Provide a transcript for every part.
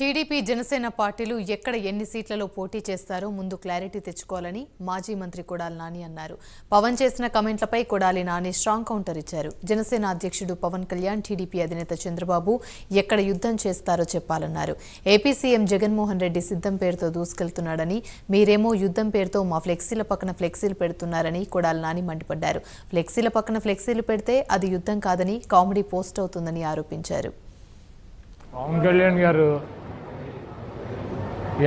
TDP Janasena పార్టీలు ఎక్కడ ఎన్ని సీట్లలో పోటీ చేస్తారో ముందు క్లారిటీ తెచ్చుకోవాలని మాజీ మంత్రి కొడాలి నాని అన్నారు. పవన్ చేసిన కామెంట్లపై కొడాలి నాని స్ట్రాంగ్ కౌంటర్ ఇచ్చారు. జనసేన అధ్యక్షుడు పవన్ కళ్యాణ్, టీడీపీ అధినేత చంద్రబాబు ఎక్కడ యుద్ధం చేస్తారో చెప్పాలన్నారు. ఏపీ సీఎం జగన్మోహన్ రెడ్డి సిద్ధం పేరుతో దూసుకెళ్తున్నాడని, మీరేమో యుద్ధం పేరుతో మా ఫ్లెక్సీల పక్కన ఫ్లెక్సీలు పెడుతున్నారని కొడాలి నాని మండిపడ్డారు. ఫ్లెక్సీల పక్కన ఫ్లెక్సీలు పెడితే అది యుద్ధం కాదని కామెడీ పోస్ట్ అవుతుందని ఆరోపించారు. పవన్ కళ్యాణ్ గారు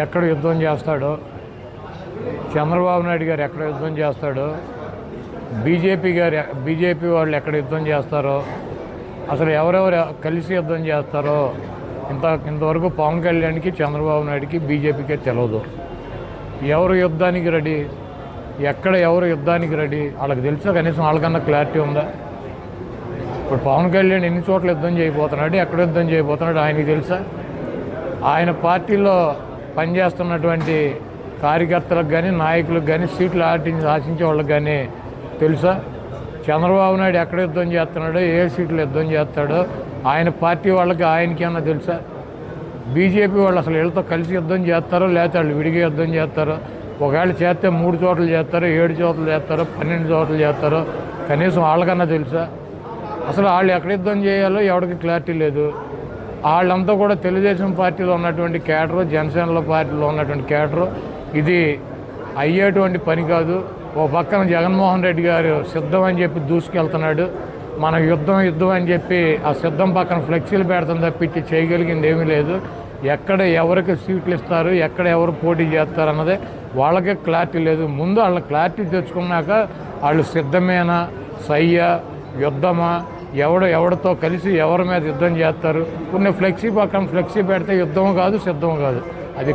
ఎక్కడ యుద్ధం చేస్తాడో, చంద్రబాబు నాయుడు గారు ఎక్కడ యుద్ధం చేస్తాడో, బీజేపీ వాళ్ళు ఎక్కడ యుద్ధం చేస్తారో, అసలు ఎవరెవరు కలిసి యుద్ధం చేస్తారో ఇంతవరకు పవన్ కళ్యాణ్కి, చంద్రబాబు నాయుడికి, బీజేపీకే తెలియదు. ఎవరు యుద్ధానికి రెడీ, ఎక్కడ ఎవరు యుద్ధానికి రెడీ వాళ్ళకి తెలుసా? కనీసం వాళ్ళకన్నా క్లారిటీ ఉందా? ఇప్పుడు పవన్ కళ్యాణ్ ఎన్ని చోట్ల యుద్ధం చేయబోతున్నాడు, ఎక్కడ యుద్ధం చేయబోతున్నాడు ఆయనకి తెలుసా? ఆయన పార్టీలో పనిచేస్తున్నటువంటి కార్యకర్తలకు కానీ, నాయకులకు కానీ, సీట్లు ఆశించే వాళ్ళకి కానీ తెలుసా? చంద్రబాబు నాయుడు ఎక్కడ యుద్ధం చేస్తున్నాడో, ఏ సీట్లు యుద్ధం చేస్తాడో ఆయన పార్టీ వాళ్ళకి ఆయనకేమన్నా తెలుసా? బీజేపీ వాళ్ళు అసలు వీళ్ళతో కలిసి యుద్ధం చేస్తారో లేకపోతే వాళ్ళు విడిగా యుద్ధం చేస్తారో? ఒకవేళ చేస్తే 3 చోట్ల చేస్తారో, 7 చోట్ల చేస్తారో, 12 చోట్ల చేస్తారో కనీసం వాళ్ళకన్నా తెలుసా? అసలు వాళ్ళు ఎక్కడ యుద్ధం చేయాలో ఎవరికి క్లారిటీ లేదు. వాళ్ళంతా కూడా తెలుగుదేశం పార్టీలో ఉన్నటువంటి క్యాడరు, జనసేనలో పార్టీలో ఉన్నటువంటి క్యాడరు. ఇది అయ్యేటువంటి పని కాదు. ఓ పక్కన జగన్మోహన్ రెడ్డి గారు సిద్ధం అని చెప్పి దూసుకెళ్తున్నాడు. మనం యుద్ధం అని చెప్పి ఆ సిద్ధం పక్కన ఫ్లెక్సీలు పెడతాం తప్పించి చేయగలిగింది ఏమీ లేదు. ఎక్కడ ఎవరికి సీట్లు ఇస్తారు, ఎక్కడ ఎవరు పోటీ చేస్తారు అన్నదే వాళ్ళకే క్లారిటీ లేదు. ముందు వాళ్ళ క్లారిటీ తెచ్చుకున్నాక వాళ్ళు సిద్ధమేనా, సయ్యా, యుద్ధమా, ఎవరితో కలిసి ఎవరి మీద యుద్ధం చేస్తారు. కొన్ని ఫ్లెక్సీ పక్కన ఫ్లెక్సీ పెడితే యుద్ధం కాదు, సిద్ధం కాదు. అది